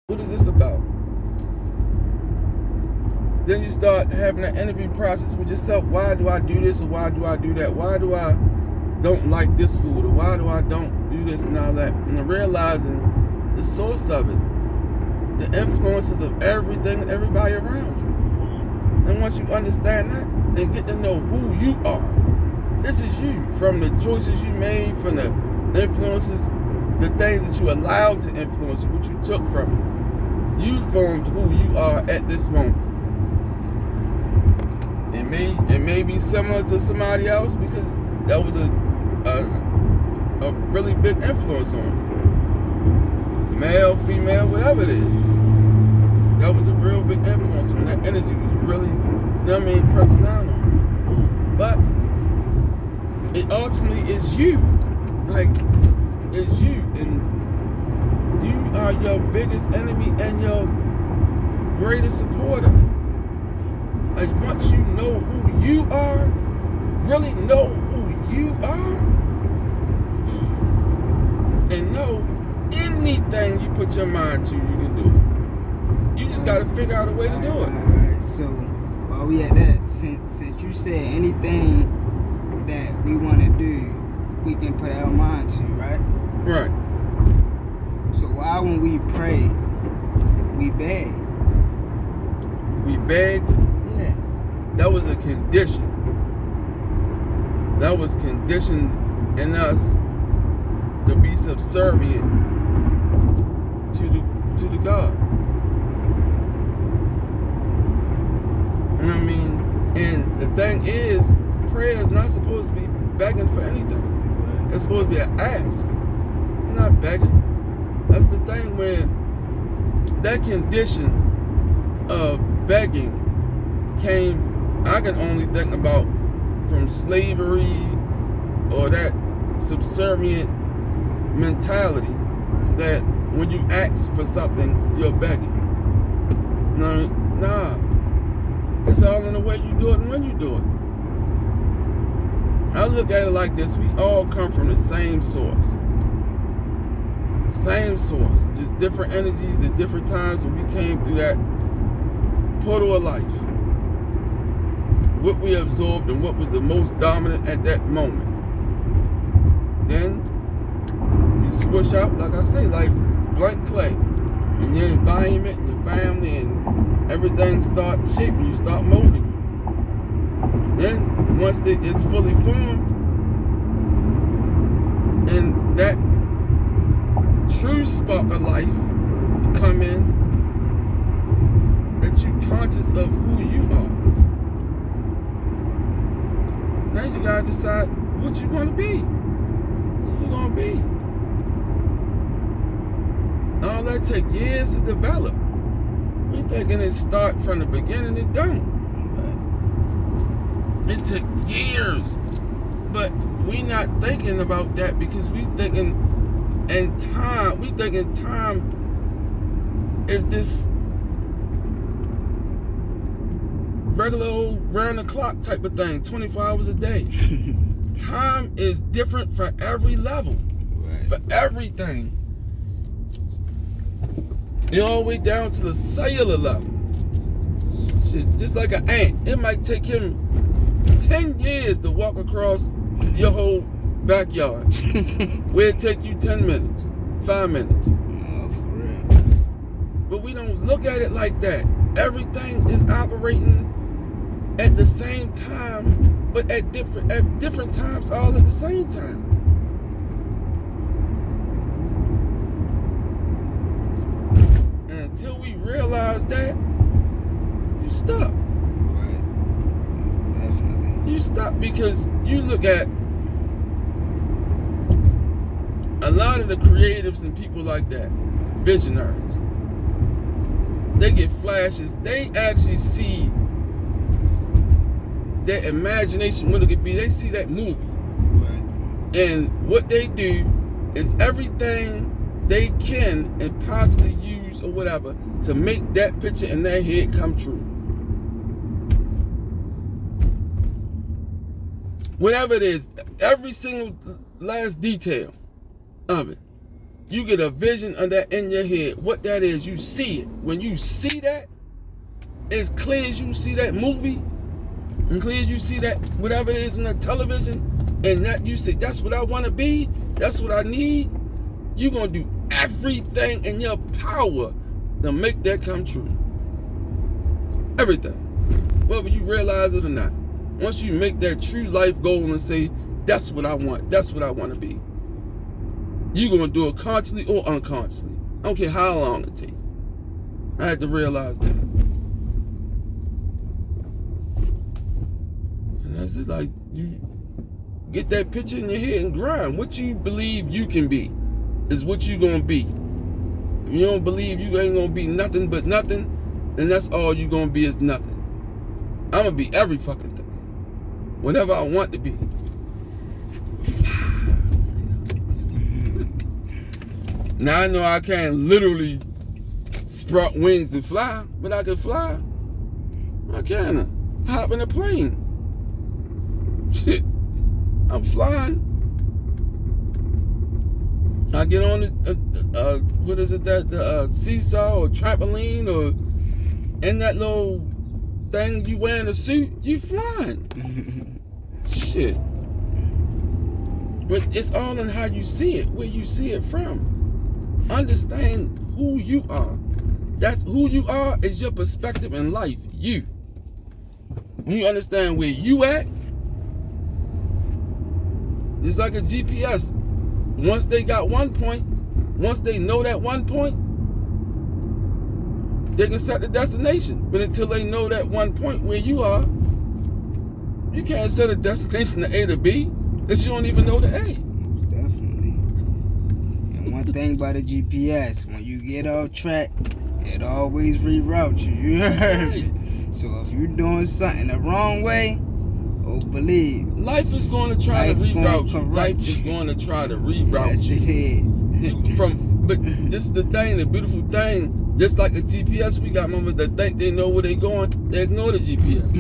What is this about? Then you start having that interview process with yourself. Why do I do this or why do I do that? Why do I don't like this food or why do I don't do this and all that? And realizing the source of it, the influences of everything and everybody around you. And once you understand that and get to know who you are, this is you. From the choices you made, from the influences, the things that you allowed to influence you, what you took from it. You formed who you are at this moment. It may be similar to somebody else because that was a really big influence on you. Male, female, whatever it is. That was a real big influence on that energy was really, pressing down on you. But it ultimately is you. Like, it's you. And you are your biggest enemy and your greatest supporter. Like, once you know who you are, really know who you are, and know anything you put your mind to, you can do it. You just got to figure out a way to do it. Alright, so while we at that, since you said anything that we want to do, we can put our mind to, right? Right. So why when we pray, we beg? We beg. Yeah. That was a condition. That was conditioned in us to be subservient to the God. And the thing is, prayer is not supposed to be begging for anything. It's supposed to be an ask. It's not begging. That's the thing where that condition of begging came, I can only think about from slavery or that subservient mentality that when you ask for something, you're begging. Nah. It's all in the way you do it and when you do it. I look at it like this. We all come from the same source. Same source. Just different energies at different times when we came through that portal of life. What we absorbed and what was the most dominant at that moment. Then you switch out, like I say, like blank clay. And your environment and your family and everything start shaping you, start molding you. Then once it's fully formed and that true spark of life come in, that you're conscious of who you are. Now you gotta decide what you want to be. Who you gonna be? All that take years to develop. We thinking it start from the beginning. It don't. It took years, but we not thinking about that because we thinking in time. We thinking time is this regular old round the clock type of thing, 24 hours a day. Time is different for every level, for everything. All the way down to the cellular level. Shit, just like an ant. It might take him 10 years to walk across your whole backyard. Where it take you 10 minutes, 5 minutes. Oh, for real. But we don't look at it like that. Everything is operating at the same time, but at different times, all at the same time. And until we realize that, you stop. Right. Definitely. You stop because you look at a lot of the creatives and people like that, visionaries. They get flashes. They actually see their imagination, what it could be. They see that movie. Right. And what they do is everything they can and possibly use or whatever to make that picture in their head come true. Whatever it is, every single last detail of it. You get a vision of that in your head. What that is, you see it. When you see that, as clear as you see that movie, and clear as you see that whatever it is on the television, and that you say, that's what I want to be, that's what I need, you're going to do everything in your power to make that come true. Everything. Whether you realize it or not. Once you make that true life goal and say, that's what I want, that's what I want to be, you're going to do it consciously or unconsciously. I don't care how long it takes. I had to realize that. And that's it, like, you get that picture in your head and grind. What you believe you can be is what you're going to be. If you don't believe you ain't going to be nothing but nothing, then that's all you're going to be is nothing. I'm going to be every fucking thing. Whatever I want to be. Now I know I can't literally sprout wings and fly, but I can fly. I can hop in a plane. Shit, I'm flying. I get on what is it, the seesaw or trampoline or in that little thing you wear in a suit, you flying. Shit. But it's all in how you see it, where you see it from. Understand who you are. That's who you are is your perspective in life. You. When you understand where you at, it's like a GPS. Once they got one point, once they know that one point, they can set the destination. But until they know that one point where you are, you can't set a destination to A to B if you don't even know the A. One thing about the GPS, when you get off track, it always reroutes you. You heard me? So if you're doing something the wrong way, oh, believe life is going to try to reroute you. Life is going to try to reroute you. Yes, it is. But this is the thing, the beautiful thing. Just like the GPS, we got members that think they know where they're going. They ignore the GPS.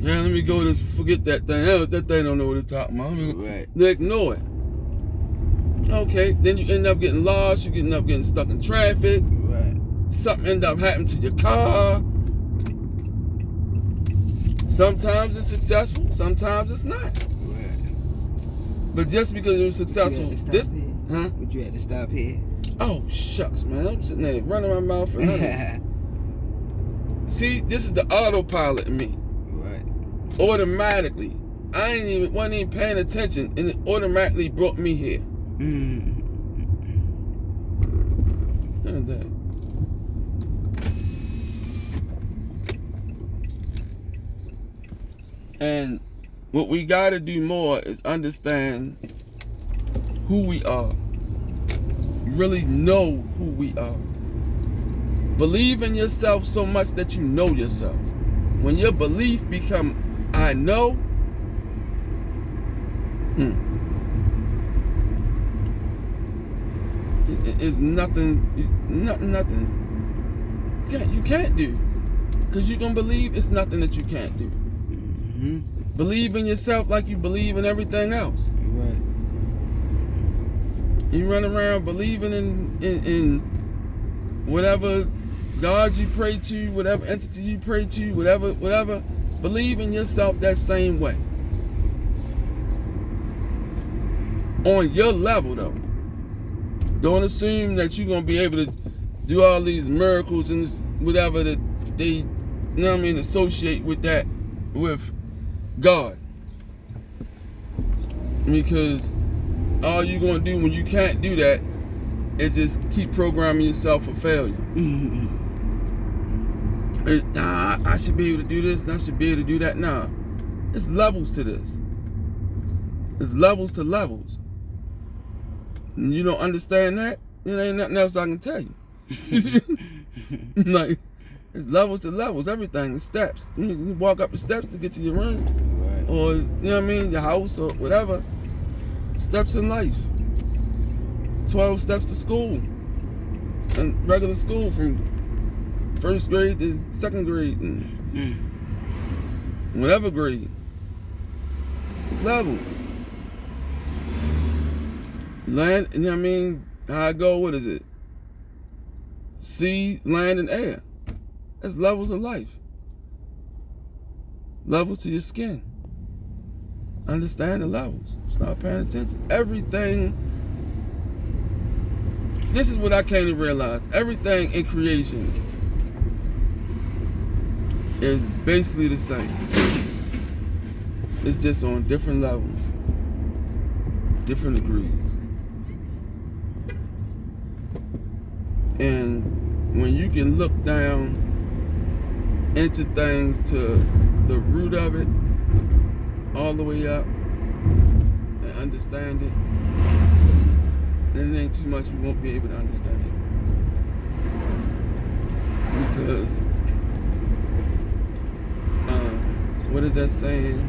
Yeah, let me go. Forget that thing. That thing don't know what it's talking about. Right. They ignore it. Okay, then you end up getting lost, you end up getting stuck in traffic. Right. Something end up happening to your car. Sometimes it's successful, sometimes it's not. Right. But just because it was successful, Would you have to stop here? Oh shucks, man! I'm sitting there running my mouth and see, this is the autopilot in me. Right. Automatically, wasn't even paying attention, and it automatically brought me here. And that. And what we got to do more is understand who we are. Really know who we are. Believe in yourself so much that you know yourself. When your belief become I know, it's nothing. You can't do. Because you're going to believe it's nothing that you can't do. Believe in yourself like you believe in everything else. Right. You run around believing in whatever God you pray to, whatever entity you pray to, whatever. Believe in yourself that same way. On your level, though. Don't assume that you're going to be able to do all these miracles and whatever that they, you know what I mean, associate with that, with God. Because all you're going to do when you can't do that is just keep programming yourself for failure. I should be able to do this and I should be able to do that. Nah, it's levels to this. It's levels to levels. And you don't understand that, there ain't nothing else I can tell you. Like, it's levels to levels, everything, it's steps. You walk up the steps to get to your room. Right. Or, you know what I mean, your house or whatever. Steps in life. 12 steps to school. And regular school from first grade to second grade and whatever grade. Levels. Learn, you know what I mean, How I go, what is it? Sea, land, and air. That's levels of life. Levels to your skin. Understand the levels. Start paying attention. Everything. This is what I came to realize. Everything in creation is basically the same. It's just on different levels, different degrees. And when you can look down into things to the root of it, all the way up, and understand it, then it ain't too much you won't be able to understand it. Because, what is that saying?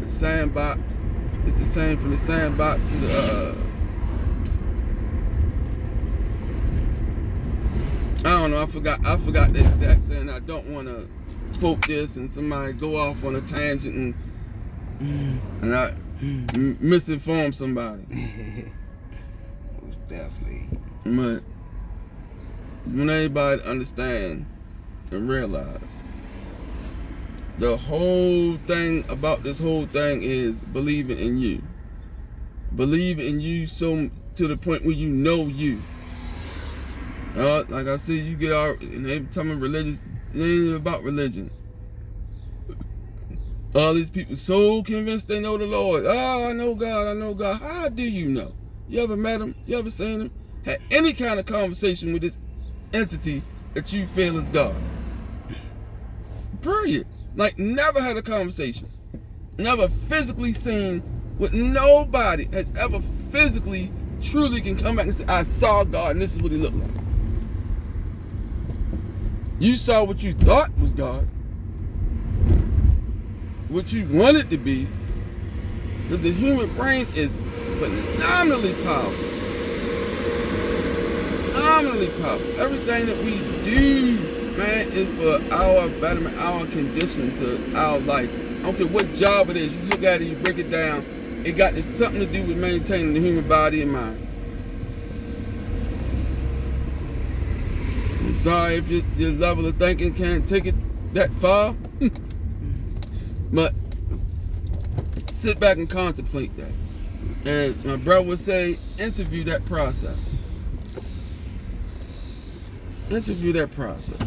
The sandbox, it's the same from the sandbox to the, I don't know, I forgot the exact saying. I don't want to quote this and somebody go off on a tangent and I misinform somebody. Definitely. But when everybody understand and realize the whole thing about this whole thing is believing in you. Believe in you so to the point where you know you. Like I said, you get all, and they tell me religious, it ain't about religion. All these people so convinced they know the Lord. Oh, I know God, I know God. How do you know? You ever met him? You ever seen him? Had any kind of conversation with this entity that you feel is God? Period. Like, never had a conversation. Never physically seen what nobody has ever physically, truly can come back and say, I saw God and this is what he looked like. You saw what you thought was God. What you wanted to be. Because the human brain is phenomenally powerful. Phenomenally powerful. Everything that we do, man, is for our betterment, our condition to our life. I don't care what job it is. You look at it, you break it down. It got something to do with maintaining the human body and mind. I'm sorry if your level of thinking can't take it that far. But sit back and contemplate that. And my brother would say, interview that process. Interview that process.